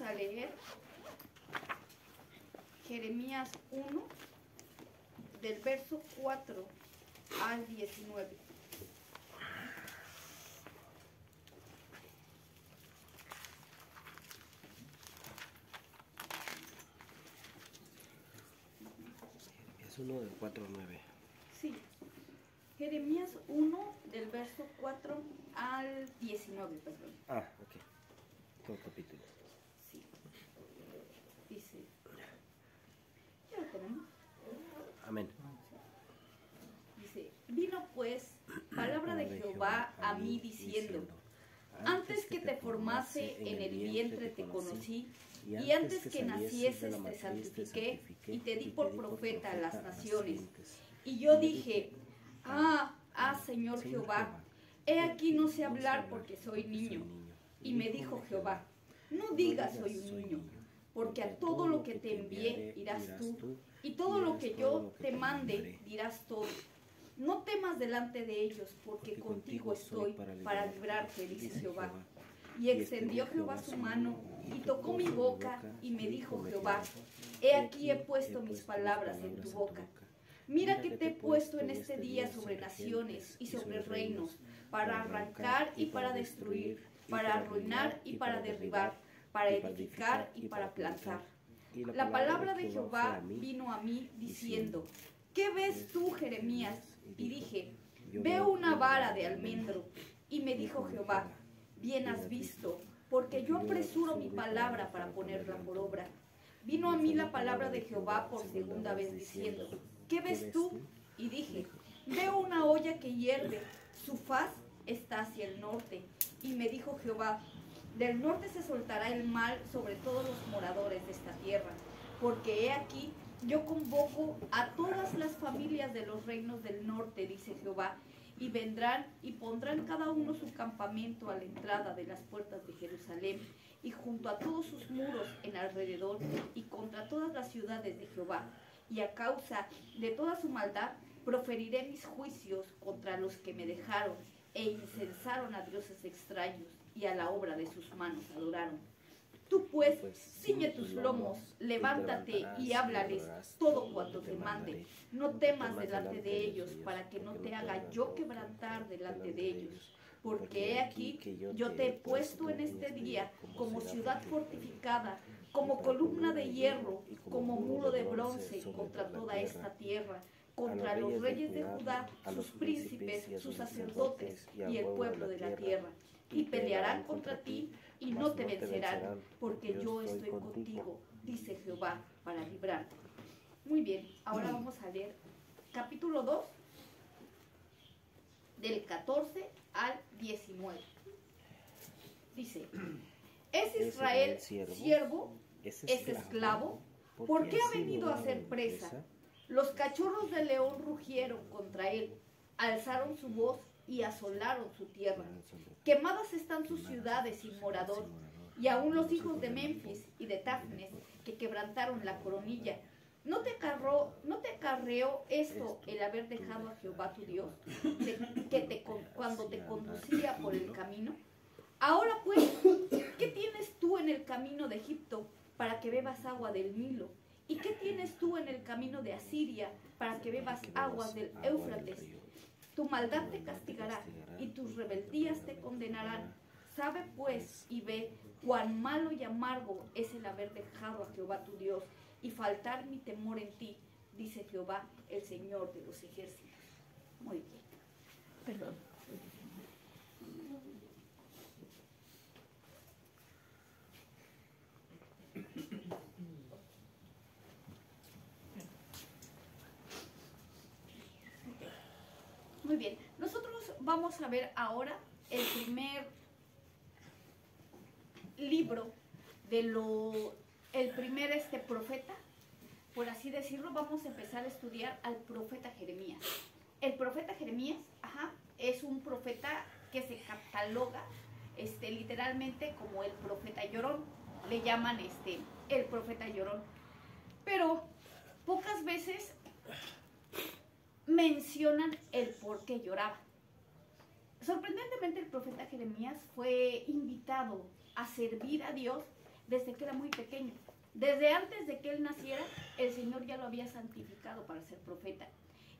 a leer Jeremías 1, del verso 4 al 19. Es 1 del 4 al 9. Sí, Jeremías 1, del verso 4 al 19, perdón. Ah, ok. Todo capítulo. Sí. Dice, ¿ya lo tenemos? Amén. Dice, vino pues palabra de Jehová a mí diciendo, antes que te formase en el vientre te conocí, y antes que nacieses te santifiqué, y te di por profeta a las naciones. Y yo dije, Señor Jehová, he aquí no sé hablar porque soy niño. Y me dijo Jehová, no digas soy un niño, porque a todo lo que te envié irás tú, y todo lo que yo te mande dirás todo. No temas delante de ellos, porque contigo estoy para librarte, dice Jehová. Y extendió Jehová su mano, y tocó mi boca, y me dijo Jehová, he aquí he puesto mis palabras en tu boca. Mira que te he puesto en este día sobre naciones y sobre reinos, para arrancar y para destruir, para arruinar y para derribar, para edificar y para plantar. La palabra de Jehová vino a mí diciendo, ¿qué ves tú, Jeremías? Y dije, veo una vara de almendro. Y me dijo Jehová, bien has visto, porque yo apresuro mi palabra para ponerla por obra. Vino a mí la palabra de Jehová por segunda vez diciendo, ¿qué ves tú? Y dije, veo una olla que hierve, su faz está hacia el norte. Y me dijo Jehová, del norte se soltará el mal sobre todos los moradores de esta tierra, porque he aquí, yo convoco a todas las familias de los reinos del norte, dice Jehová, y vendrán y pondrán cada uno su campamento a la entrada de las puertas de Jerusalén, y junto a todos sus muros en alrededor, y contra todas las ciudades de Jehová. Y a causa de toda su maldad, proferiré mis juicios contra los que me dejaron, e incensaron a dioses extraños, y a la obra de sus manos adoraron. Tú pues, ciñe tus lomos, levántate y háblales todo cuanto te mande. No temas delante de ellos, para que no te haga yo quebrantar delante de ellos. Porque he aquí, yo te he puesto en este día como ciudad fortificada, como columna de hierro, como muro de bronce contra toda esta tierra, contra los reyes de Judá, sus príncipes, sus sacerdotes y el pueblo de la tierra. Y pelearán contra ti y no te vencerán, porque yo estoy contigo, dice Jehová, para librarte. Muy bien, ahora vamos a leer capítulo 2, del 14 al 19. Dice, ¿es Israel siervo? ¿Es esclavo? ¿Por qué ha venido a ser presa? Los cachorros de león rugieron contra él, alzaron su voz y asolaron su tierra. Quemadas están sus ciudades sin morador, y aún los hijos de Memphis y de Tafnes, que quebrantaron la coronilla. ¿No te acarreó esto el haber dejado a Jehová tu Dios, cuando te conducía por el camino? Ahora pues, ¿qué tienes tú en el camino de Egipto para que bebas agua del Nilo? ¿Y qué tienes tú en el camino de Asiria para que bebas aguas del Éufrates? Tu maldad te castigará y tus rebeldías te condenarán. Sabe pues y ve cuán malo y amargo es el haber dejado a Jehová tu Dios y faltar mi temor en ti, dice Jehová, el Señor de los ejércitos. Muy bien. Perdón. Muy bien, nosotros vamos a ver ahora el primer libro el primer profeta, por así decirlo. Vamos a empezar a estudiar al profeta Jeremías. El profeta Jeremías, es un profeta que se cataloga literalmente como el profeta llorón. Le llaman el profeta llorón. Pero pocas veces mencionan el por qué lloraba. Sorprendentemente, el profeta Jeremías fue invitado a servir a Dios desde que era muy pequeño. Desde antes de que él naciera, el Señor ya lo había santificado para ser profeta.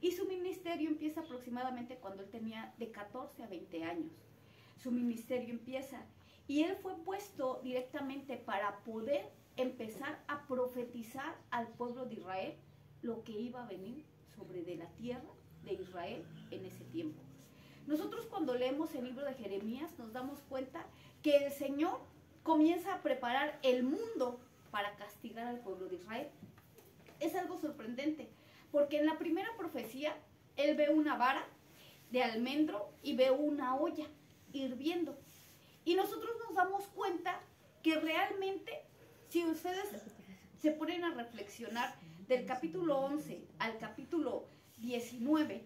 Y su ministerio empieza aproximadamente cuando él tenía de 14 a 20 años. Su ministerio empieza y él fue puesto directamente para poder empezar a profetizar al pueblo de Israel lo que iba a venir sobre de la tierra de Israel en ese tiempo. Nosotros cuando leemos el libro de Jeremías nos damos cuenta que el Señor comienza a preparar el mundo para castigar al pueblo de Israel. Es algo sorprendente, porque en la primera profecía él ve una vara de almendro y ve una olla hirviendo. Y nosotros nos damos cuenta que realmente, si ustedes se ponen a reflexionar del capítulo 11 al capítulo 19,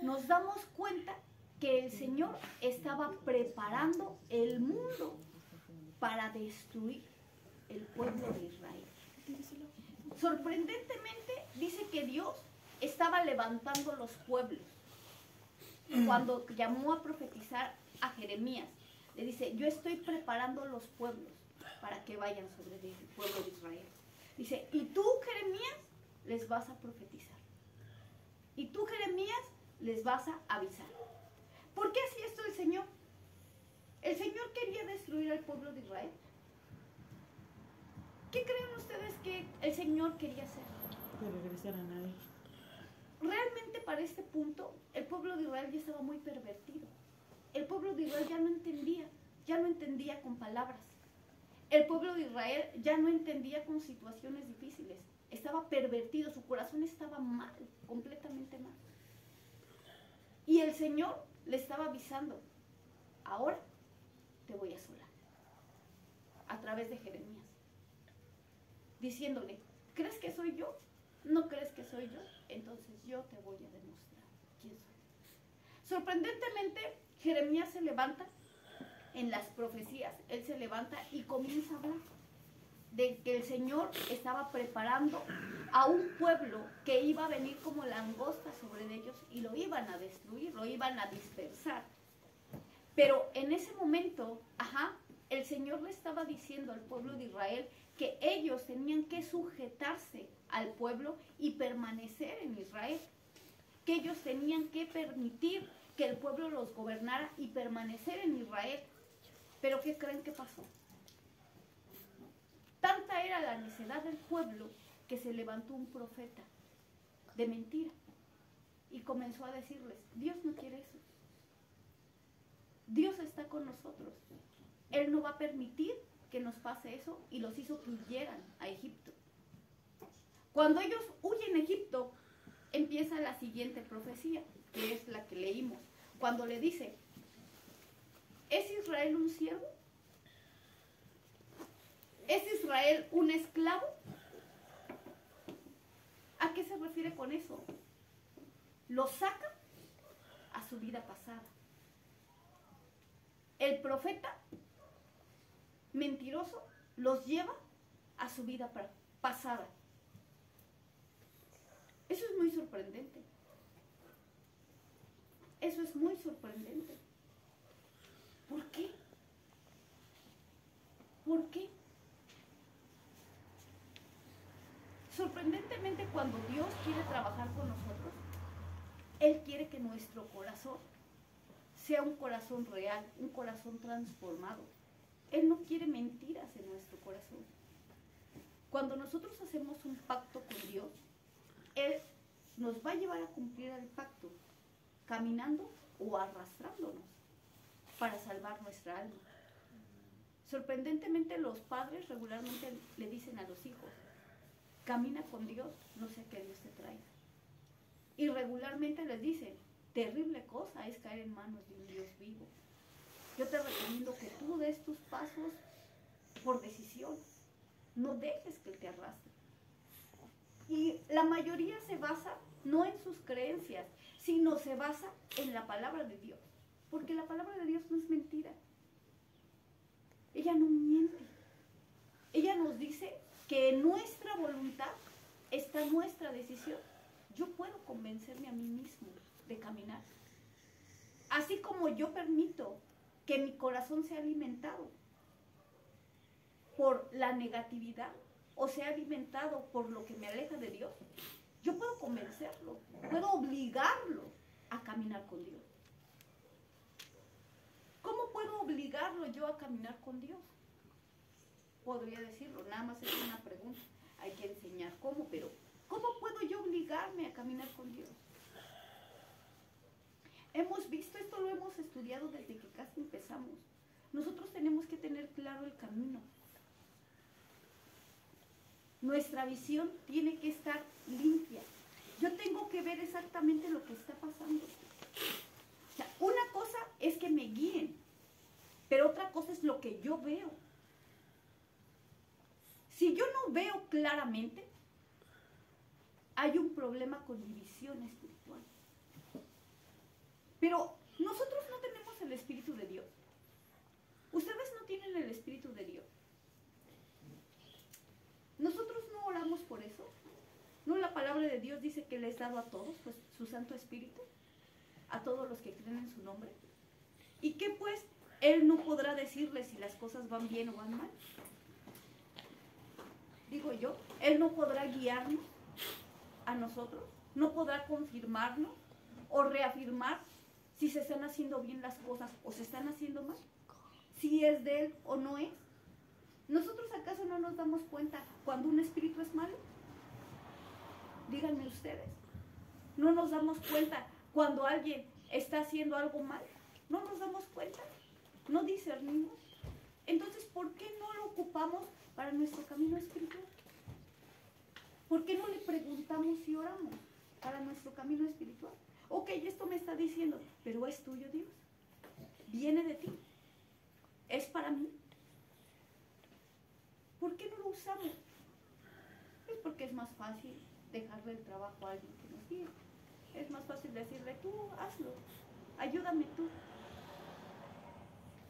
nos damos cuenta que el Señor estaba preparando el mundo para destruir el pueblo de Israel. Sorprendentemente dice que Dios estaba levantando los pueblos. Cuando llamó a profetizar a Jeremías, le dice, yo estoy preparando los pueblos para que vayan sobre el pueblo de Israel. Dice, y tú, Jeremías, les vas a profetizar. Y tú, Jeremías, les vas a avisar. ¿Por qué hacía esto el Señor? El Señor quería destruir al pueblo de Israel. ¿Qué creen ustedes que el Señor quería hacer? Que regresaran a él. Realmente para este punto, el pueblo de Israel ya estaba muy pervertido. El pueblo de Israel ya no entendía con palabras. El pueblo de Israel ya no entendía con situaciones difíciles. Estaba pervertido, su corazón estaba mal, completamente mal. Y el Señor le estaba avisando, ahora te voy a asolar, a través de Jeremías, diciéndole, ¿crees que soy yo? ¿No crees que soy yo? Entonces yo te voy a demostrar quién soy. Sorprendentemente, Jeremías se levanta en las profecías, él se levanta y comienza a hablar de que el Señor estaba preparando a un pueblo que iba a venir como langosta sobre ellos y lo iban a destruir, lo iban a dispersar. Pero en ese momento, el Señor le estaba diciendo al pueblo de Israel que ellos tenían que sujetarse al pueblo y permanecer en Israel, que ellos tenían que permitir que el pueblo los gobernara y permanecer en Israel. Pero ¿qué creen que pasó? Tanta era la necedad del pueblo que se levantó un profeta de mentira y comenzó a decirles, Dios no quiere eso. Dios está con nosotros. Él no va a permitir que nos pase eso, y los hizo que huyeran a Egipto. Cuando ellos huyen a Egipto, empieza la siguiente profecía, que es la que leímos, cuando le dice, ¿es Israel un siervo? ¿Es Israel un esclavo? ¿A qué se refiere con eso? Lo saca a su vida pasada. El profeta mentiroso los lleva a su vida pasada. Eso es muy sorprendente. Eso es muy sorprendente. ¿Por qué? ¿Por qué? Sorprendentemente, cuando Dios quiere trabajar con nosotros, Él quiere que nuestro corazón sea un corazón real, un corazón transformado. Él no quiere mentiras en nuestro corazón. Cuando nosotros hacemos un pacto con Dios, Él nos va a llevar a cumplir el pacto, caminando o arrastrándonos para salvar nuestra alma. Sorprendentemente, los padres regularmente le dicen a los hijos, camina con Dios, no sea que Dios te traiga. Y regularmente les dicen, terrible cosa es caer en manos de un Dios vivo. Yo te recomiendo que tú des tus pasos por decisión. No dejes que Él te arrastre. Y la mayoría se basa no en sus creencias, sino se basa en la palabra de Dios. Porque la palabra de Dios no es mentira. Ella no miente. Ella nos dice que en nuestra voluntad está nuestra decisión. Yo puedo convencerme a mí mismo de caminar. Así como yo permito que mi corazón sea alimentado. por la negatividad o se ha alimentado por lo que me aleja de Dios, yo puedo convencerlo, puedo obligarlo a caminar con Dios. ¿Cómo puedo obligarlo yo a caminar con Dios? Podría decirlo, nada más es una pregunta. Hay que enseñar cómo, pero ¿cómo puedo yo obligarme a caminar con Dios? Hemos visto, esto lo hemos estudiado desde que casi empezamos. Nosotros tenemos que tener claro el camino. Nuestra visión tiene que estar limpia. Yo tengo que ver exactamente lo que está pasando. O sea, una cosa es que me guíen, pero otra cosa es lo que yo veo. Si yo no veo claramente, hay un problema con mi visión espiritual. Pero nosotros no tenemos el Espíritu de Dios. Ustedes no tienen el Espíritu de Dios. Nosotros no oramos por eso. No, la palabra de Dios dice que le es dado a todos, pues, su Santo Espíritu, a todos los que creen en su nombre. ¿Y qué pues? Él no podrá decirles si las cosas van bien o van mal. Digo yo, Él no podrá guiarnos a nosotros, no podrá confirmarnos o reafirmar si se están haciendo bien las cosas o se están haciendo mal, si es de Él o no es. ¿Nosotros acaso no nos damos cuenta cuando un espíritu es malo? Díganme ustedes. ¿No nos damos cuenta cuando alguien está haciendo algo mal? ¿No nos damos cuenta? ¿No discernimos? Entonces, ¿por qué no lo ocupamos para nuestro camino espiritual? ¿Por qué no le preguntamos si oramos para nuestro camino espiritual? Ok, esto me está diciendo, pero ¿es tuyo, Dios? ¿Viene de ti? ¿Es para mí? ¿Por qué no lo usamos? Es porque es más fácil dejarle el trabajo a alguien que nos guíe. Es más fácil decirle, tú hazlo, ayúdame tú.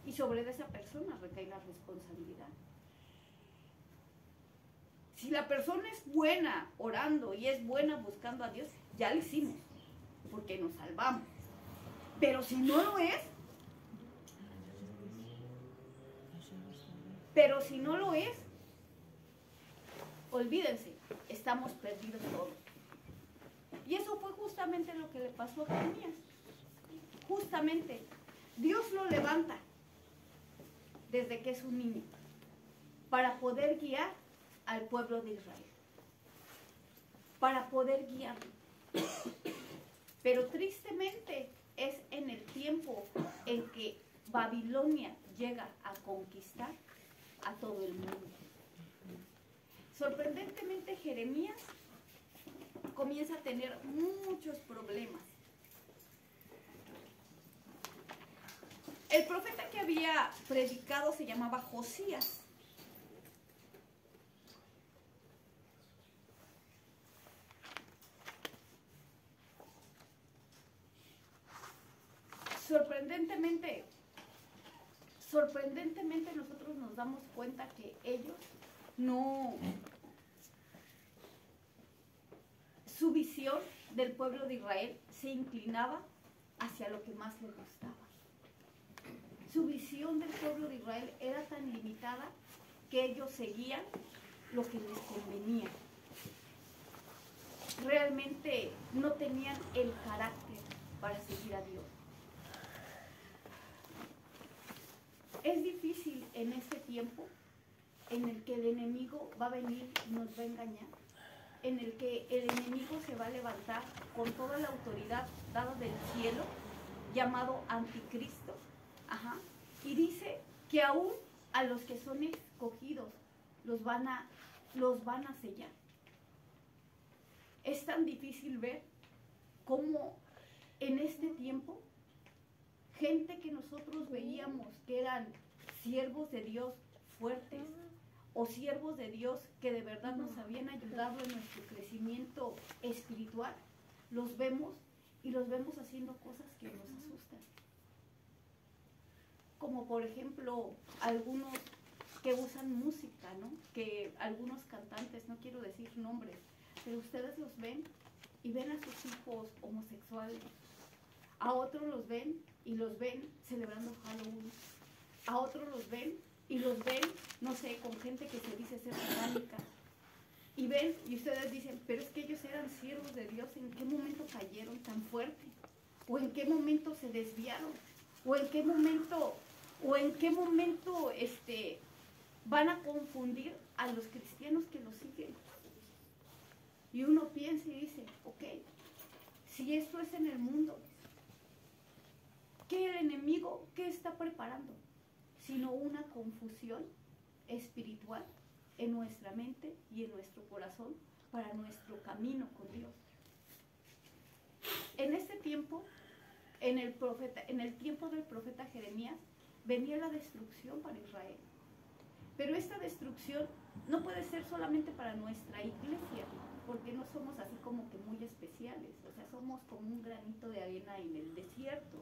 Y sobre esa persona recae la responsabilidad. Si la persona es buena orando y es buena buscando a Dios, ya lo hicimos, porque nos salvamos. Pero si no lo es, olvídense, estamos perdidos todos. Y eso fue justamente lo que le pasó a Jeremías. Justamente, Dios lo levanta desde que es un niño para poder guiar al pueblo de Israel, para poder guiarlo. Pero tristemente es en el tiempo en que Babilonia llega a conquistar a todo el mundo. Sorprendentemente, Jeremías comienza a tener muchos problemas. El profeta que había predicado se llamaba Josías. Sorprendentemente nosotros nos damos cuenta que ellos su visión del pueblo de Israel se inclinaba hacia lo que más les gustaba. Su visión del pueblo de Israel era tan limitada que ellos seguían lo que les convenía. Realmente no tenían el carácter para seguir a Dios. Es difícil en este tiempo en el que el enemigo va a venir y nos va a engañar, en el que el enemigo se va a levantar con toda la autoridad dada del cielo, llamado anticristo, y dice que aún a los que son escogidos los van a sellar. Es tan difícil ver cómo en este tiempo gente que nosotros veíamos que eran siervos de Dios fuertes o siervos de Dios que de verdad nos habían ayudado en nuestro crecimiento espiritual, los vemos y los vemos haciendo cosas que nos asustan. Como por ejemplo algunos que usan música, ¿no? Que algunos cantantes, no quiero decir nombres, pero ustedes los ven y ven a sus hijos homosexuales. A otros los ven y los ven celebrando Halloween. A otros los ven y los ven, no sé, con gente que se dice ser satánica. Y ven, y ustedes dicen, pero es que ellos eran siervos de Dios, ¿en qué momento cayeron tan fuerte? ¿O en qué momento se desviaron? ¿O en qué momento van a confundir a los cristianos que los siguen? Y uno piensa y dice, ok, si esto es en el mundo, ¿qué el enemigo, qué está preparando? Sino una confusión espiritual en nuestra mente y en nuestro corazón para nuestro camino con Dios. En este tiempo, en el tiempo del profeta Jeremías, venía la destrucción para Israel. Pero esta destrucción no puede ser solamente para nuestra iglesia, porque no somos así como que muy especiales, o sea, somos como un granito de arena en el desierto.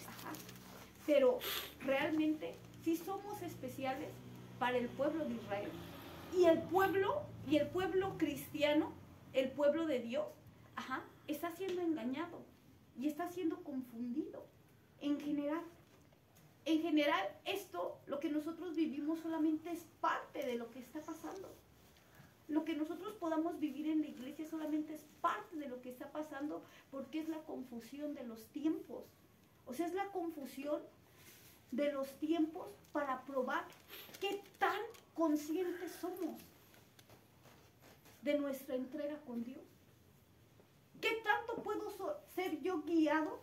Ajá. Pero realmente sí somos especiales para el pueblo de Israel. Y el pueblo cristiano, el pueblo de Dios, ajá, está siendo engañado y está siendo confundido en general. En general, esto, lo que nosotros vivimos solamente es parte de lo que está pasando. Lo que nosotros podamos vivir en la iglesia solamente es parte de lo que está pasando, porque es la confusión de los tiempos. O sea, es la confusión de los tiempos para probar qué tan conscientes somos de nuestra entrega con Dios. ¿Qué tanto puedo ser yo guiado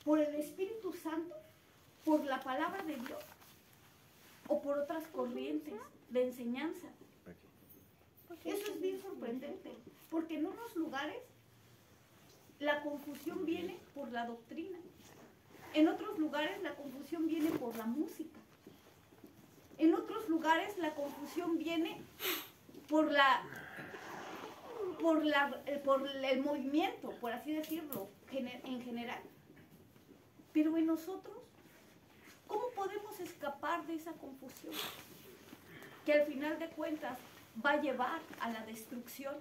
por el Espíritu Santo, por la palabra de Dios, o por otras corrientes de enseñanza? Eso es bien sorprendente, porque en unos lugares la confusión viene por la doctrina, en otros lugares la confusión viene por la música, en otros lugares la confusión viene por el movimiento, por así decirlo, en general. Pero en nosotros, ¿cómo podemos escapar de esa confusión? Que al final de cuentas va a llevar a la destrucción.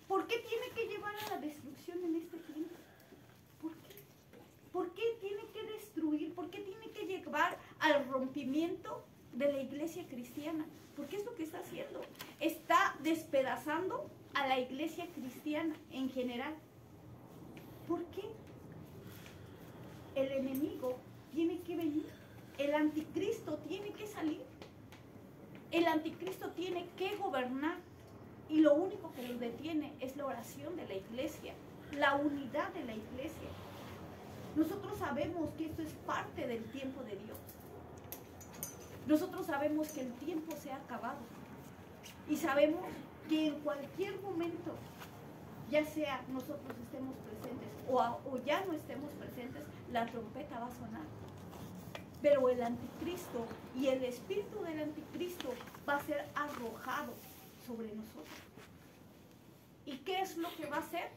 ¿Por qué tiene que llevar a la destrucción en este tiempo? ¿Por qué? ¿Por qué tiene que destruir? ¿Por qué tiene que llevar al rompimiento de la iglesia cristiana? Porque es lo que está haciendo. Está despedazando a la iglesia cristiana en general. ¿Por qué? El enemigo tiene que venir. El anticristo tiene que salir. El anticristo tiene que gobernar. Y lo único que lo detiene es la oración de la iglesia, la unidad de la iglesia. Nosotros sabemos que esto es parte del tiempo de Dios. Nosotros sabemos que el tiempo se ha acabado. Y sabemos que en cualquier momento, ya sea nosotros estemos presentes o ya no estemos presentes, la trompeta va a sonar. Pero el anticristo y el espíritu del anticristo va a ser arrojado sobre nosotros. ¿Y qué es lo que va a hacer?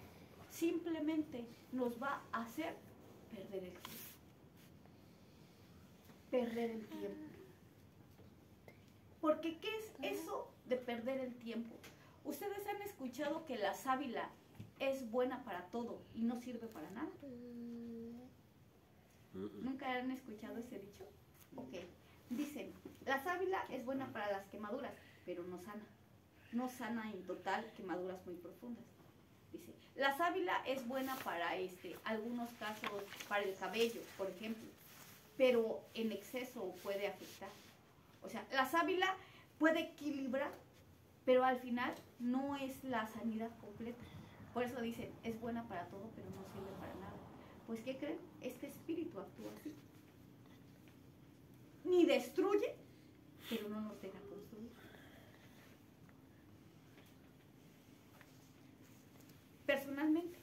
Simplemente nos va a hacer perder el tiempo. Perder el tiempo. Porque ¿qué es eso de perder el tiempo? Ustedes han escuchado que la sábila es buena para todo y no sirve para nada. ¿Nunca han escuchado ese dicho? Ok. Dicen, la sábila es buena para las quemaduras, pero no sana. No sana en total quemaduras muy profundas. Dice, la sábila es buena para algunos casos, para el cabello, por ejemplo, pero en exceso puede afectar. O sea, la sábila puede equilibrar, pero al final no es la sanidad completa. Por eso dicen, es buena para todo, pero no sirve para nada. Pues, ¿qué creen? Este espíritu actúa así. Ni destruye, pero no nos deja construir. Personalmente,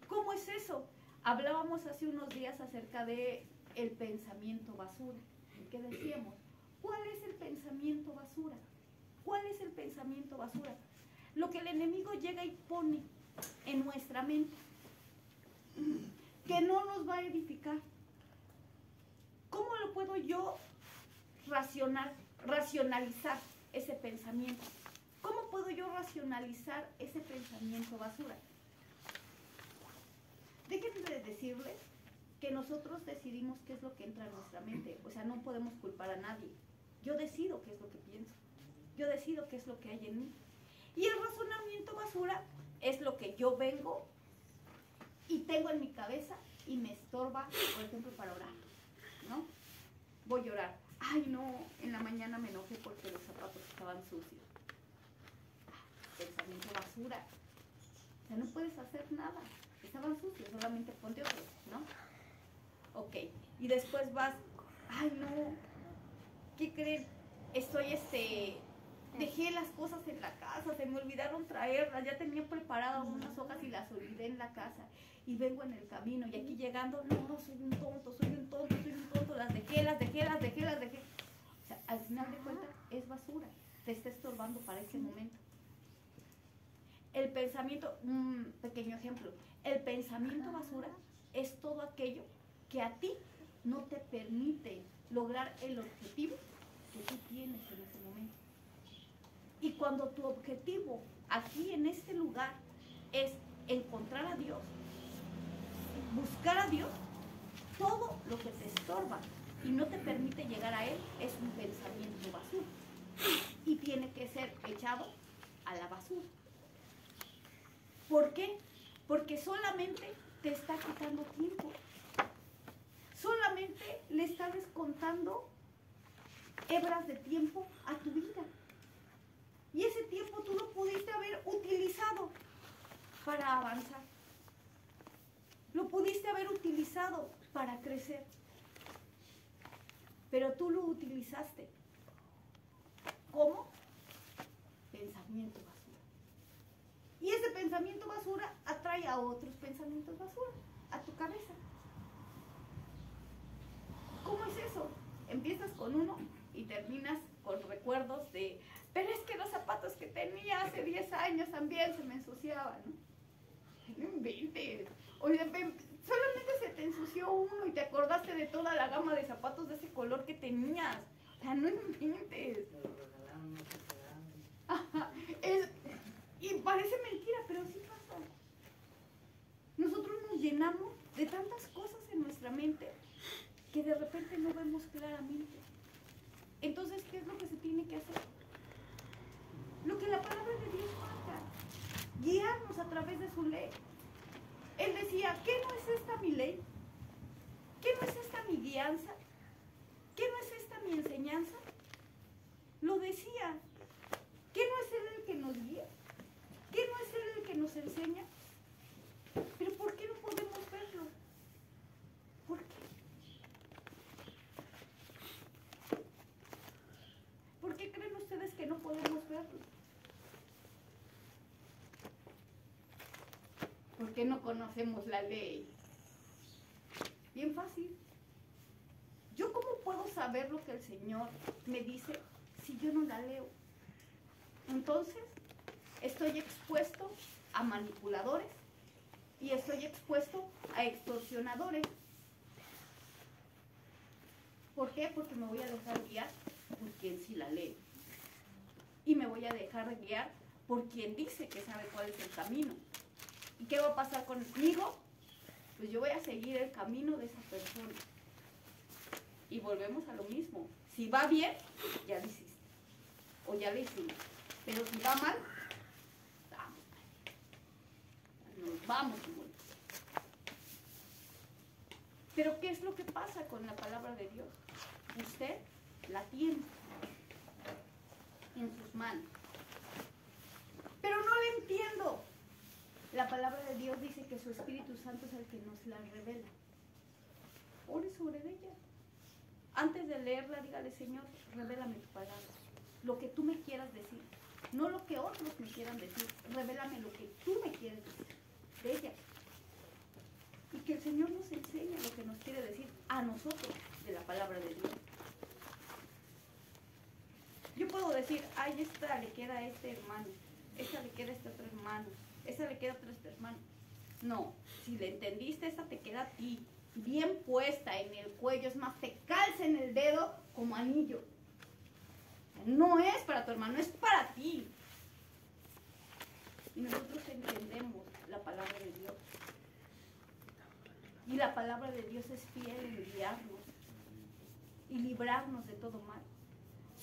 ¿cómo es eso? Hablábamos hace unos días acerca de el pensamiento basura. ¿Qué decíamos? ¿Cuál es el pensamiento basura? ¿Cuál es el pensamiento basura? Lo que el enemigo llega y pone en nuestra mente, que no nos va a edificar. ¿Cómo lo puedo yo racionalizar ese pensamiento? ¿Cómo puedo yo racionalizar ese pensamiento basura? Déjenme decirles que Porque nosotros decidimos qué es lo que entra en nuestra mente. O sea, no podemos culpar a nadie. Yo decido qué es lo que pienso. Yo decido qué es lo que hay en mí. Y el razonamiento basura es lo que yo vengo y tengo en mi cabeza y me estorba, por ejemplo, para orar, ¿no? Voy a orar. Ay, no, en la mañana me enojé porque los zapatos estaban sucios. Pensamiento basura. O sea, no puedes hacer nada. Estaban sucios, solamente ponte otros, ¿no? Ok. Y después vas, ay, no, ¿qué creen? Dejé las cosas en la casa, se me olvidaron traerlas, ya tenía preparadas unas hojas y las olvidé en la casa. Y vengo en el camino y aquí llegando, no, soy un tonto, las dejé. O sea, al final de cuentas es basura, te está estorbando para ese momento. El pensamiento, un pequeño ejemplo, el pensamiento basura es todo aquello que a ti no te permite lograr el objetivo que tú tienes en ese momento. Y cuando tu objetivo aquí en este lugar es encontrar a Dios, buscar a Dios, todo lo que te estorba y no te permite llegar a Él es un pensamiento basura. Y tiene que ser echado a la basura. ¿Por qué? Porque solamente te está quitando tiempo. Solamente le estás descontando hebras de tiempo a tu vida. Y ese tiempo tú lo pudiste haber utilizado para avanzar. Lo pudiste haber utilizado para crecer. Pero tú lo utilizaste. ¿Cómo? Pensamiento basura. Y ese pensamiento basura atrae a otros pensamientos basura, a tu cabeza. ¿Cómo es eso? Empiezas con uno y terminas con recuerdos de, pero es que los zapatos que tenía hace 10 años también se me ensuciaban, ¿no? No inventes. Oye, solamente se te ensució uno y te acordaste de toda la gama de zapatos de ese color que tenías. O sea, no inventes. Ajá, y parece mentira, pero sí pasa. Nosotros nos llenamos de tantas cosas en nuestra mente que de repente no vemos claramente. Entonces, ¿qué es lo que se tiene que hacer? Lo que la palabra de Dios marca, guiarnos a través de su ley. Él decía, ¿qué no es esta mi ley? ¿Qué no es esta mi guianza? ¿Qué no es esta mi enseñanza? Lo decía. ¿Qué no es Él el que nos guía? ¿Qué no es Él el que nos enseña? Pero ¿por qué no podemos verlo? ¿Por qué? ¿Por qué creen ustedes que no podemos verlo? ¿Por qué no conocemos la ley? Bien fácil. ¿Yo cómo puedo saber lo que el Señor me dice si yo no la leo? Entonces, estoy expuesto a manipuladores y estoy expuesto a extorsionadores. ¿Por qué? Porque me voy a dejar guiar por quien sí la lee. Y me voy a dejar guiar por quien dice que sabe cuál es el camino. ¿Y qué va a pasar conmigo? Pues yo voy a seguir el camino de esa persona. Y volvemos a lo mismo. Si va bien, ya lo hiciste. O ya lo hicimos. Pero si va mal, vamos. Nos vamos igual. Pero ¿qué es lo que pasa con la palabra de Dios? Usted la tiene en sus manos. Pero no la entiendo. La palabra de Dios dice que su Espíritu Santo es el que nos la revela. Ore sobre ella. Antes de leerla, dígale, Señor, revélame tu palabra. Lo que tú me quieras decir. No lo que otros me quieran decir. Revélame lo que tú me quieres decir de ella. Y que el Señor nos enseñe lo que nos quiere decir a nosotros de la palabra de Dios. Yo puedo decir, ay, esta le queda a este hermano, esta le queda a este otro hermano, esta le queda a otro hermano. No, si le entendiste, esta te queda a ti, bien puesta en el cuello, es más, te calza en el dedo como anillo. No es para tu hermano, es para ti. Y nosotros entendemos la palabra de Dios. Y la palabra de Dios es fiel en guiarnos y librarnos de todo mal.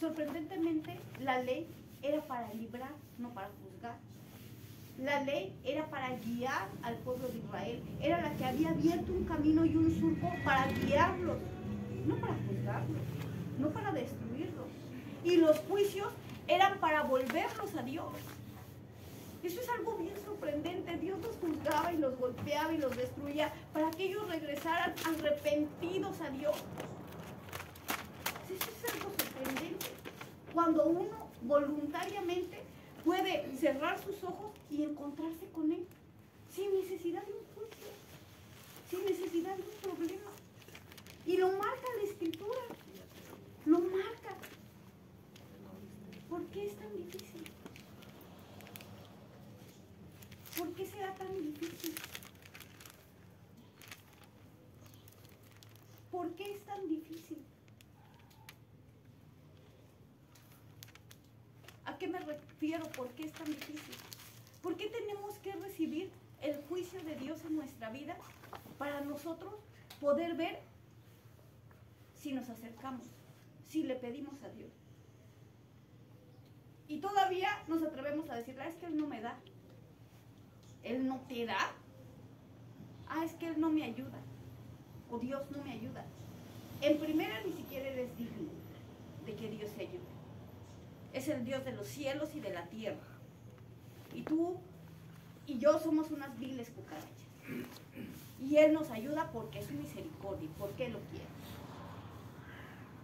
Sorprendentemente, la ley era para librar, no para juzgar. La ley era para guiar al pueblo de Israel. Era la que había abierto un camino y un surco para guiarlos, no para juzgarlos, no para destruirlos. Y los juicios eran para volverlos a Dios. Eso es algo bien sorprendente. Dios los juzgaba y los golpeaba y los destruía para que ellos regresaran arrepentidos a Dios. Eso es algo sorprendente. Cuando uno voluntariamente puede cerrar sus ojos y encontrarse con Él, sin necesidad de un juicio, sin necesidad de un problema. Y lo marca la Escritura, lo marca. ¿Por qué es tan difícil? ¿Por qué será tan difícil? ¿Por qué es tan difícil? ¿A qué me refiero? ¿Por qué es tan difícil? ¿Por qué tenemos que recibir el juicio de Dios en nuestra vida para nosotros poder ver si nos acercamos, si le pedimos a Dios? Y todavía nos atrevemos a decirle, es que Él no me da. Él no te da. Es que Él no me ayuda. O Dios no me ayuda. En primera, ni siquiera eres digno de que Dios te ayude. Es el Dios de los cielos y de la tierra. Y tú y yo somos unas viles cucarachas. Y Él nos ayuda porque es su misericordia y porque Él lo quiere.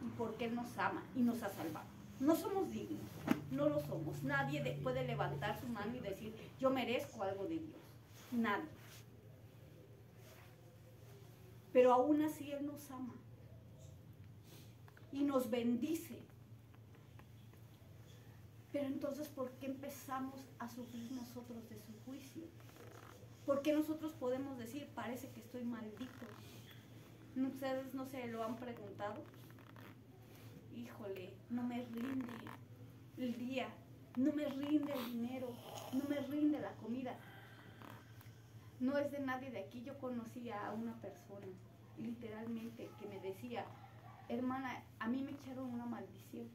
Y porque Él nos ama y nos ha salvado. No somos dignos, no lo somos. Nadie puede levantar su mano y decir, yo merezco algo de Dios. Nadie. Pero aún así Él nos ama. Y nos bendice. Pero entonces, ¿por qué empezamos a sufrir nosotros de su juicio? ¿Por qué nosotros podemos decir, parece que estoy maldito? ¿Ustedes no se lo han preguntado? Híjole, no me rinde el día, no me rinde el dinero, no me rinde la comida. No es de nadie de aquí. Yo conocí a una persona, literalmente, que me decía, hermana, a mí me echaron una maldición.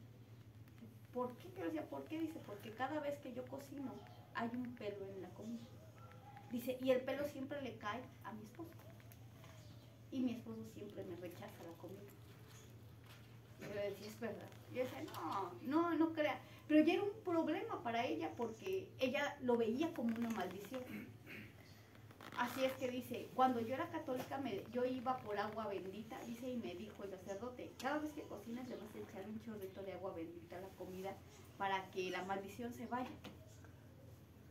¿Por qué? Yo decía, ¿por qué? Dice, porque cada vez que yo cocino hay un pelo en la comida. Dice, y el pelo siempre le cae a mi esposo. Y mi esposo siempre me rechaza la comida. Y yo decía, es verdad. Yo decía, no crea. Pero ya era un problema para ella porque ella lo veía como una maldición. Así es que dice, cuando yo era católica, yo iba por agua bendita, dice, y me dijo el sacerdote, cada vez que cocinas le vas a echar un chorrito de agua bendita a la comida para que la maldición se vaya.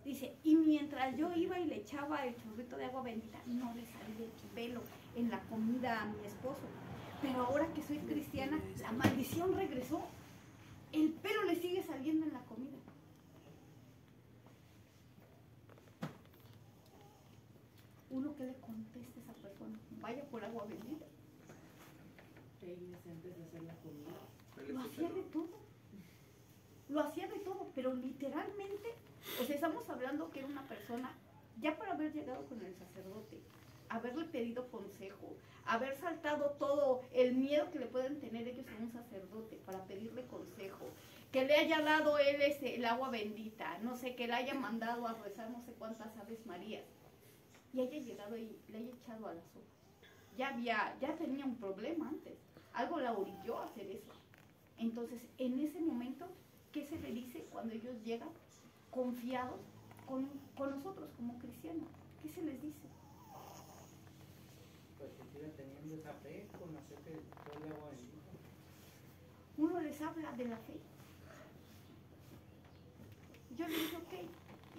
Dice, y mientras yo iba y le echaba el chorrito de agua bendita, no le salía el pelo en la comida a mi esposo. Pero ahora que soy cristiana, la maldición regresó. El pelo le sigue saliendo en la comida. Uno que le conteste a esa persona, vaya por agua bendita. Antes de hacer la comida. Lo hacía de todo. Lo hacía de todo, pero literalmente, o sea, estamos hablando que era una persona, ya por haber llegado con el sacerdote, haberle pedido consejo, haber saltado todo el miedo que le pueden tener ellos a un sacerdote para pedirle consejo, que le haya dado él el agua bendita, no sé, que le haya mandado a rezar no sé cuántas Aves Marías, y haya llegado y le haya echado a la sopa. Ya tenía un problema antes, algo la orilló a hacer eso. Entonces, en ese momento, ¿qué se le dice cuando ellos llegan confiados con nosotros como cristianos? ¿Qué se les dice? Pues que sigan teniendo esa fe con la fe que todo el agua bendita. Uno les habla de la fe. Yo le dije, ok,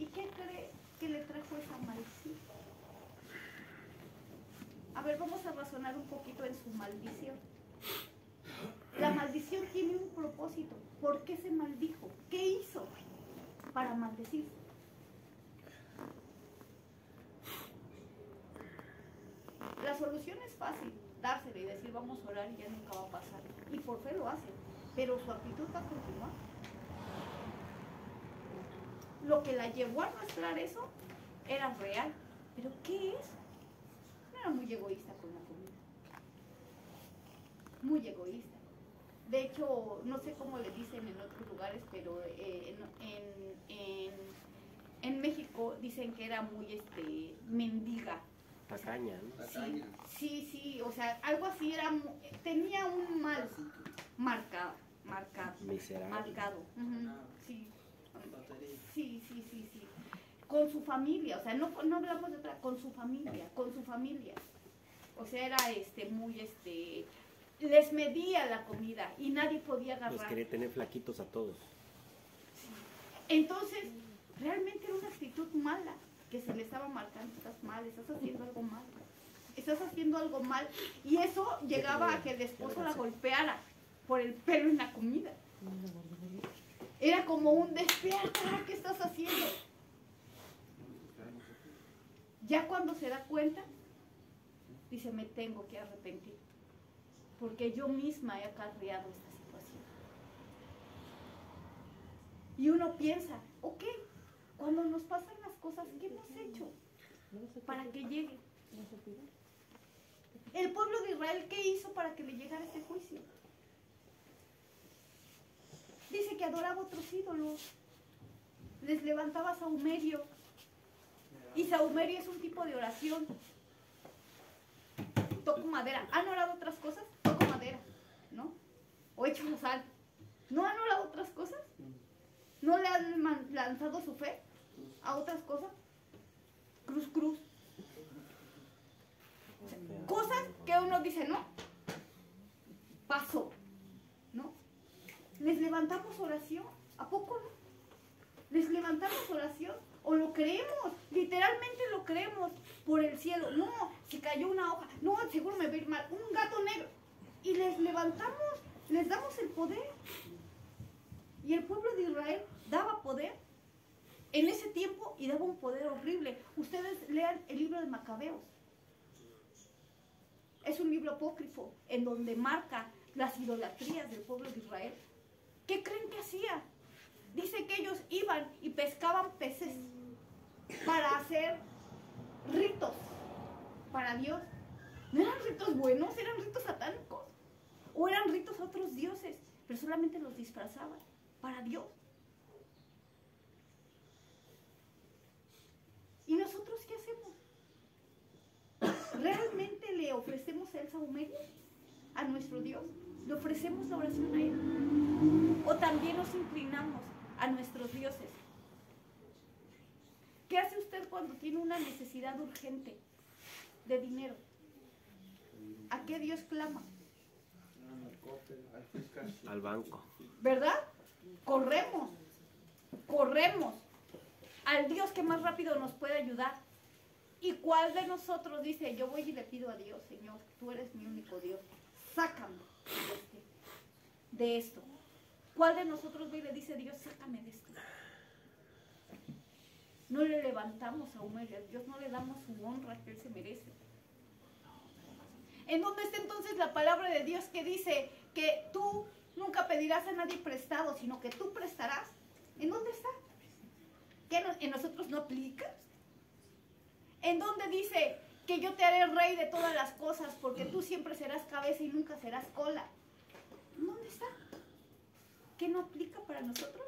¿y qué cree que le trajo esa maldición? A ver, vamos a razonar un poquito en su maldición. La maldición tiene un propósito. ¿Por qué se maldijo? ¿Qué hizo para maldecirse? La solución es fácil, dársela y decir vamos a orar y ya nunca va a pasar. Y por fe lo hacen, pero su actitud va a continuar. Lo que la llevó a arrastrar eso era real. ¿Pero qué es? No era muy egoísta con hecho, no sé cómo le dicen en otros lugares, pero en México dicen que era muy mendiga. Tacaña, ¿no? Sí, o sea, algo así tenía un mal marcado. Miserable. Marcado. Sí. Con su familia, o sea, no hablamos de otra, con su familia. O sea, era muy les medía la comida y nadie podía agarrar. Los quería tener flaquitos a todos. Sí. Entonces, realmente era una actitud mala que se le estaba marcando. Estás mal, estás haciendo algo mal. Y eso llegaba a que el esposo la golpeara por el pelo en la comida. Era como un despierta, ¿qué estás haciendo? Ya cuando se da cuenta, dice, me tengo que arrepentir, porque yo misma he acarreado esta situación. Y uno piensa, ok, cuando nos pasan las cosas, ¿qué hemos hecho para que llegue? El pueblo de Israel, ¿qué hizo para que le llegara ese juicio? Dice que adoraba otros ídolos, les levantaba sahumerio, y sahumerio es un tipo de oración. Toco madera. ¿Han orado otras cosas? Toco madera, ¿no? O echo sal. ¿No han orado otras cosas? ¿No le han lanzado su fe a otras cosas? Cruz. O sea, cosas que uno dice, no, paso, ¿no? Les levantamos oración, ¿a poco no? Les levantamos oración, o lo creemos, literalmente lo creemos por el cielo. No, se cayó una hoja, no, seguro me va a ir mal, un gato negro. Y les levantamos, les damos el poder. Y el pueblo de Israel daba poder en ese tiempo y daba un poder horrible. Ustedes lean el libro de Macabeos. Es un libro apócrifo en donde marca las idolatrías del pueblo de Israel. ¿Qué creen que hacía? Dice que ellos iban y pescaban peces para hacer ritos para Dios. No eran ritos buenos, eran ritos satánicos. O eran ritos a otros dioses, pero solamente los disfrazaban para Dios. ¿Y nosotros qué hacemos? ¿Realmente le ofrecemos el sahumerio a nuestro Dios? ¿Le ofrecemos la oración a Él? ¿O también nos inclinamos a nuestros dioses? ¿Qué hace usted cuando tiene una necesidad urgente de dinero? ¿A qué Dios clama? Al banco. ¿Verdad? Corremos al Dios que más rápido nos puede ayudar. ¿Y cuál de nosotros dice, yo voy y le pido a Dios, Señor, tú eres mi único Dios, sácame de esto? ¿Cuál de nosotros ve y le dice, Dios, sácame de esto? No le levantamos a Dios, no le damos su honra que Él se merece. ¿En dónde está entonces la palabra de Dios que dice que tú nunca pedirás a nadie prestado, sino que tú prestarás? ¿En dónde está? ¿Qué en nosotros no aplica? ¿En dónde dice que yo te haré rey de todas las cosas porque tú siempre serás cabeza y nunca serás cola? ¿En dónde está? ¿Qué no aplica para nosotros?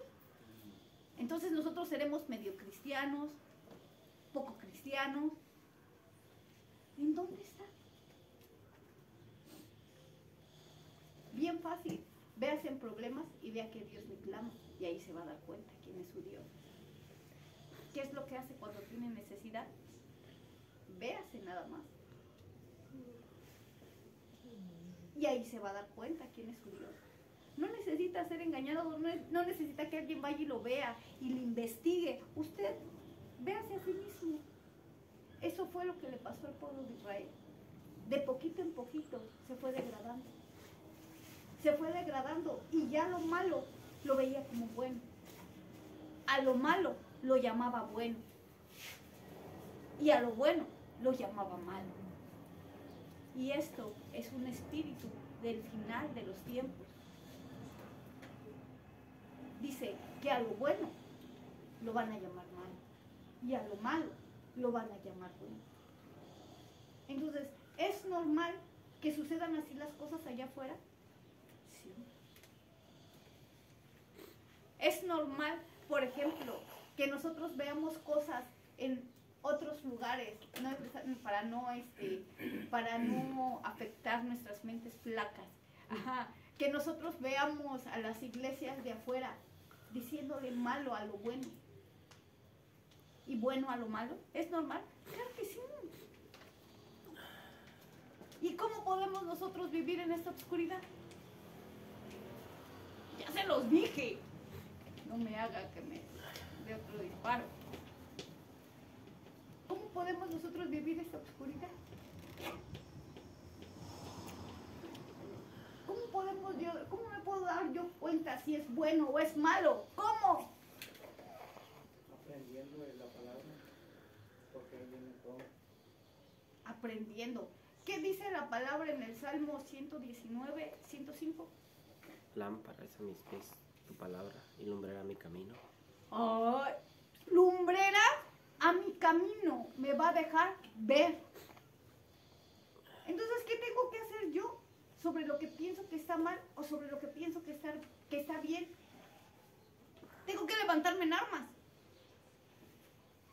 Entonces nosotros seremos medio cristianos, poco cristianos. ¿En dónde está? Bien fácil. Véase en problemas y vea que Dios le clama. Y ahí se va a dar cuenta quién es su Dios. ¿Qué es lo que hace cuando tiene necesidad? Véase nada más. Y ahí se va a dar cuenta quién es su Dios. No necesita ser engañado, no necesita que alguien vaya y lo vea y lo investigue. Usted véase a sí mismo. Eso fue lo que le pasó al pueblo de Israel. De poquito en poquito se fue degradando. Se fue degradando y ya lo malo lo veía como bueno. A lo malo lo llamaba bueno. Y a lo bueno lo llamaba malo. Y esto es un espíritu del final de los tiempos. Dice que a lo bueno lo van a llamar malo y a lo malo lo van a llamar bueno. Entonces, ¿es normal que sucedan así las cosas allá afuera? Sí. Es normal, por ejemplo, que nosotros veamos cosas en otros lugares, ¿no? para no afectar nuestras mentes flacas. Ajá. Que nosotros veamos a las iglesias de afuera diciéndole malo a lo bueno y bueno a lo malo. ¿Es normal? Claro que sí. ¿Y cómo podemos nosotros vivir en esta oscuridad? Ya se los dije. No me haga que me dé otro disparo. ¿Cómo podemos nosotros vivir esta oscuridad? ¿Cómo me puedo dar yo cuenta si es bueno o es malo? ¿Cómo? Aprendiendo de la palabra, porque ahí viene todo. Aprendiendo. ¿Qué dice la palabra en el Salmo 119, 105? Lámpara es a mis pies tu palabra y lumbrera mi camino. Ay, lumbrera a mi camino me va a dejar ver. Entonces, ¿qué tengo que hacer yo sobre lo que pienso que está mal o sobre lo que pienso que está bien? Tengo que levantarme en armas.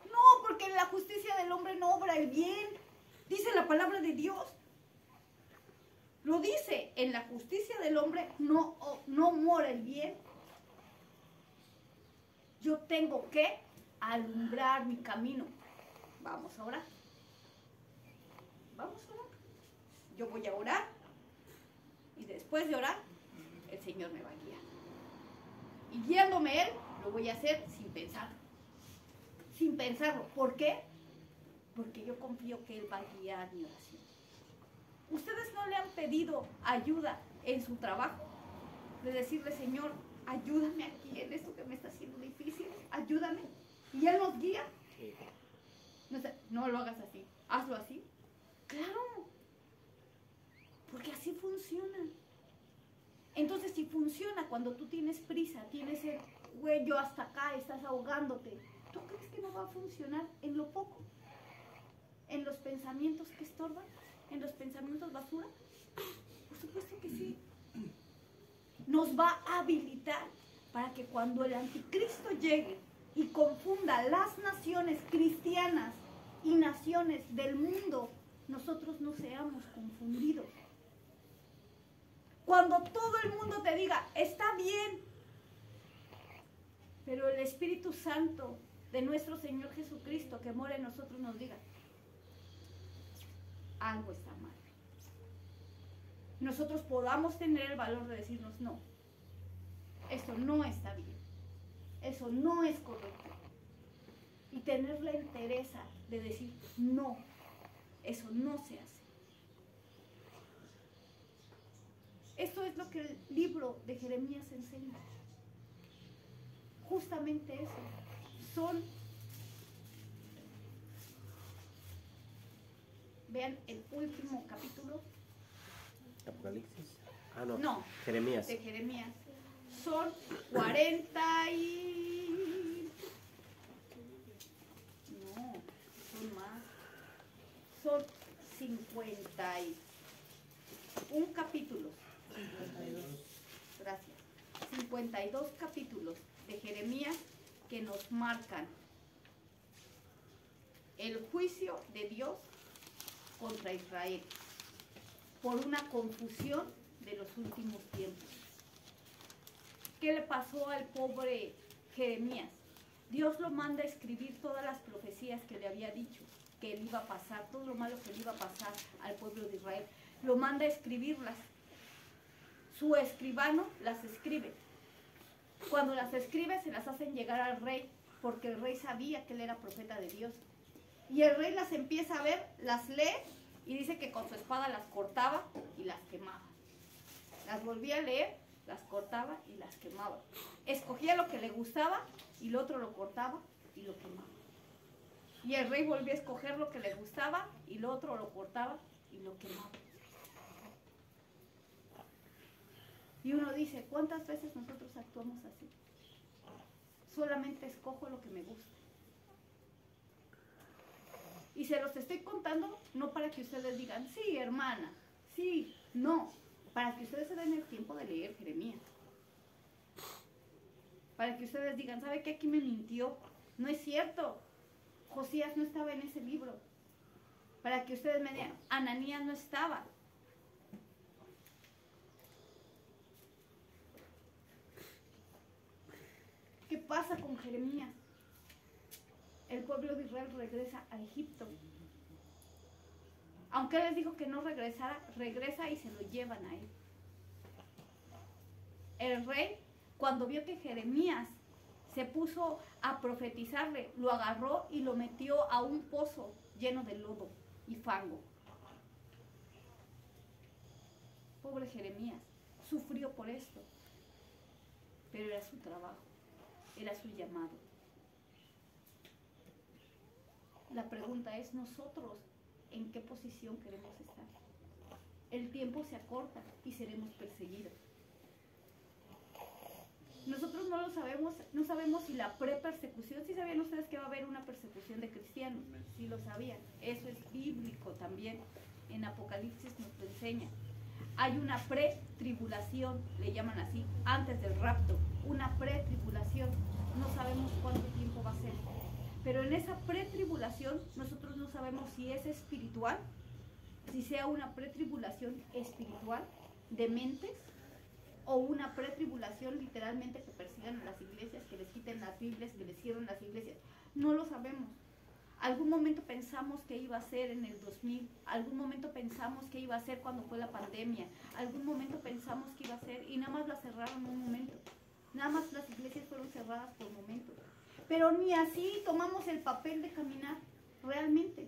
No, porque en la justicia del hombre no obra el bien. Dice la palabra de Dios. Lo dice, en la justicia del hombre no mora el bien. Yo tengo que alumbrar mi camino. Vamos a orar. Vamos a orar. Yo voy a orar. Y después de orar, el Señor me va a guiar. Y guiándome Él, lo voy a hacer sin pensar. Sin pensarlo. ¿Por qué? Porque yo confío que Él va a guiar mi oración. ¿Ustedes no le han pedido ayuda en su trabajo? De decirle, Señor, ayúdame aquí en esto que me está haciendo difícil. Ayúdame. Y Él nos guía. Sí. No lo hagas así. Hazlo así. Claro. Porque así funciona. Entonces, si funciona cuando tú tienes prisa, tienes el cuello hasta acá, estás ahogándote, ¿tú crees que no va a funcionar en lo poco? ¿En los pensamientos que estorban? ¿En los pensamientos basura? Por supuesto que sí. Nos va a habilitar para que cuando el anticristo llegue y confunda las naciones cristianas y naciones del mundo, nosotros no seamos confundidos. Cuando todo el mundo te diga, está bien, pero el Espíritu Santo de nuestro Señor Jesucristo que mora en nosotros nos diga, algo está mal. Nosotros podamos tener el valor de decirnos, no, eso no está bien, eso no es correcto. Y tener la entereza de decir, no, eso no se hace. Esto es lo que el libro de Jeremías enseña. Justamente eso. Vean el último capítulo. Apocalipsis. Ah, no. No. Jeremías. De Jeremías. Son 40 y... No, son más. Son 51 capítulos. 52. Gracias. 52 capítulos de Jeremías que nos marcan el juicio de Dios contra Israel por una confusión de los últimos tiempos. ¿Qué le pasó al pobre Jeremías? Dios lo manda a escribir todas las profecías que le había dicho que le iba a pasar, todo lo malo que le iba a pasar al pueblo de Israel. Lo manda a escribirlas. Su escribano las escribe. Cuando las escribe se las hacen llegar al rey, porque el rey sabía que él era profeta de Dios. Y el rey las empieza a ver, las lee y dice que con su espada las cortaba y las quemaba. Las volvía a leer, las cortaba y las quemaba. Escogía lo que le gustaba y lo otro lo cortaba y lo quemaba. Y el rey volvía a escoger lo que le gustaba y lo otro lo cortaba y lo quemaba. Y uno dice, ¿cuántas veces nosotros actuamos así? Solamente escojo lo que me gusta. Y se los estoy contando no para que ustedes digan, sí, hermana, sí, no, para que ustedes se den el tiempo de leer Jeremías. para que ustedes digan, ¿sabe qué? Aquí me mintió. No es cierto. Josías no estaba en ese libro. Para que ustedes me digan, Ananías no estaba. ¿Qué pasa con Jeremías? El pueblo de Israel regresa a Egipto. Aunque él les dijo que no regresara, regresa y se lo llevan a él. El rey, cuando vio que Jeremías se puso a profetizarle, lo agarró y lo metió a un pozo lleno de lodo y fango. Pobre Jeremías, sufrió por esto, pero era su trabajo, era su llamado. La pregunta es, nosotros, ¿en qué posición queremos estar? El tiempo se acorta y seremos perseguidos. Nosotros no lo sabemos, no sabemos si la pre-persecución, ¿sí sabían ustedes que va a haber una persecución de cristianos? Sí lo sabían, eso es bíblico también, en Apocalipsis nos lo enseña. Hay una pre-tribulación, le llaman así, antes del rapto, una pre-tribulación, no sabemos cuánto tiempo va a ser. Pero en esa pretribulación nosotros no sabemos si es espiritual, si sea una pretribulación espiritual de mentes o una pretribulación literalmente que persigan a las iglesias, que les quiten las Biblias, que les cierren las iglesias. No lo sabemos. Algún momento pensamos que iba a ser en el 2000, algún momento pensamos que iba a ser cuando fue la pandemia, algún momento pensamos que iba a ser y nada más la cerraron un momento. Nada más las iglesias fueron cerradas por momentos. Pero ni así tomamos el papel de caminar realmente.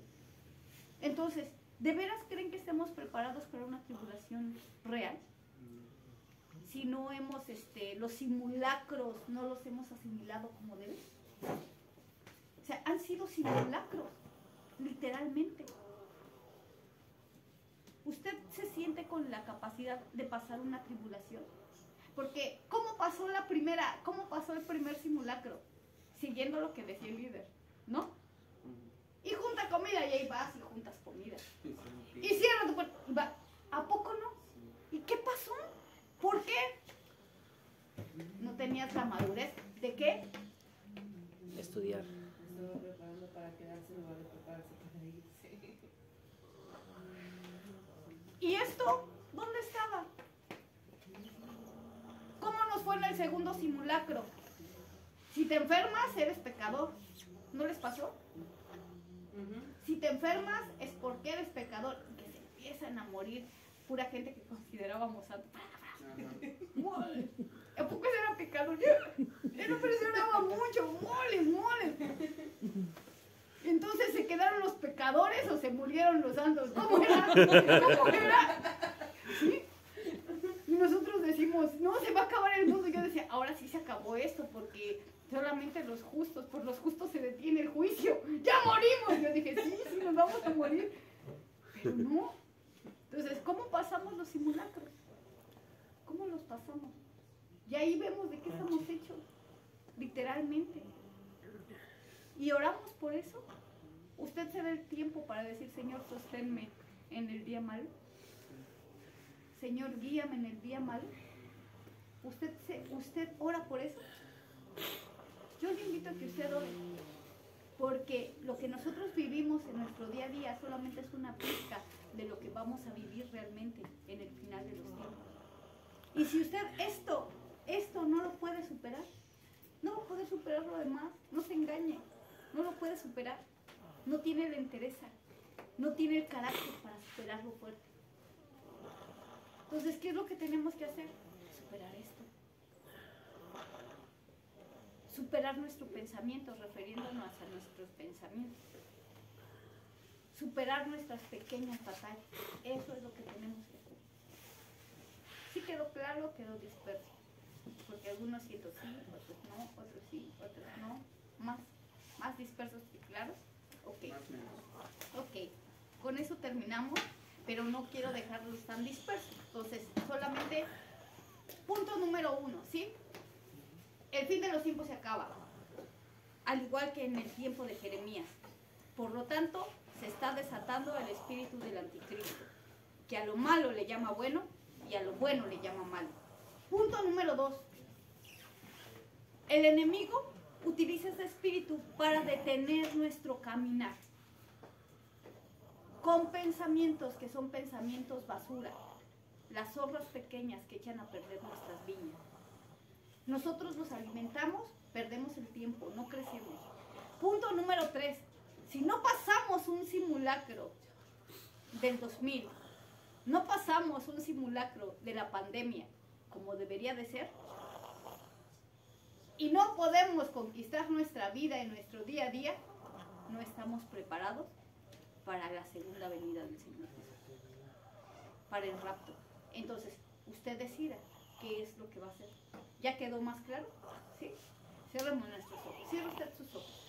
Entonces, ¿de veras creen que estemos preparados para una tribulación real? Si no hemos, los simulacros, no los hemos asimilado como debe. O sea, han sido simulacros, literalmente. ¿Usted se siente con la capacidad de pasar una tribulación? Porque, ¿cómo pasó el primer simulacro? Siguiendo lo que decía el líder, ¿no? Y junta comida, y ahí vas y juntas comida. Y cierra tu puerta, y va. ¿A poco no? ¿Y qué pasó? ¿Por qué? ¿No tenías la madurez? ¿De qué? Estudiar. Estaba preparando para quedarse en lugar de prepararse para irse. ¿Y esto? ¿Dónde estaba? ¿Cómo nos fue en el segundo simulacro? Si te enfermas, eres pecador. ¿No les pasó? Si te enfermas, es porque eres pecador. Que se empiezan a morir pura gente que considerábamos santos. ¿A poco era pecador? Él no presionaba mucho. Moles. Entonces, ¿se quedaron los pecadores o se murieron los santos? ¿Cómo era? ¿Sí? Y nosotros decimos, no, se va a acabar el mundo. Y yo decía, ahora sí se acabó esto porque solamente los justos, por los justos se detiene el juicio. ¡Ya morimos! Yo dije, sí, nos vamos a morir. Pero no. Entonces, ¿cómo pasamos los simulacros? ¿Cómo los pasamos? Y ahí vemos de qué estamos hechos, literalmente. Y oramos por eso. ¿Usted se da el tiempo para decir, Señor, sosténme en el día malo? Señor, guíame en el día malo. ¿Usted ora por eso? Yo le invito a que usted ore, porque lo que nosotros vivimos en nuestro día a día solamente es una pizca de lo que vamos a vivir realmente en el final de los tiempos. Y si usted esto no lo puede superar, no va a poder superar lo demás, no se engañe, no lo puede superar, no tiene la entereza, no tiene el carácter para superarlo fuerte. Entonces, ¿qué es lo que tenemos que hacer? Superar esto. Superar nuestro pensamiento, refiriéndonos a nuestros pensamientos. Superar nuestras pequeñas batallas. Eso es lo que tenemos que hacer. Sí quedó claro, quedó disperso. Porque algunos siento sí, otros no, otros sí, otros no. Más dispersos que claros. Ok. Ok. Con eso terminamos, pero no quiero dejarlos tan dispersos. Entonces, solamente punto número 1, ¿sí? El fin de los tiempos se acaba, al igual que en el tiempo de Jeremías. Por lo tanto, se está desatando el espíritu del anticristo, que a lo malo le llama bueno y a lo bueno le llama malo. Punto número 2. El enemigo utiliza ese espíritu para detener nuestro caminar con pensamientos que son pensamientos basura, las zorras pequeñas que echan a perder nuestras viñas. Nosotros nos alimentamos, perdemos el tiempo, no crecemos. Punto número 3. Si no pasamos un simulacro del 2000, no pasamos un simulacro de la pandemia como debería de ser, y no podemos conquistar nuestra vida en nuestro día a día, no estamos preparados para la segunda venida del Señor Jesús, para el rapto. Entonces, usted decida qué es lo que va a hacer. ¿Ya quedó más claro? ¿Sí? Cerremos nuestros ojos. Cierra usted sus ojos.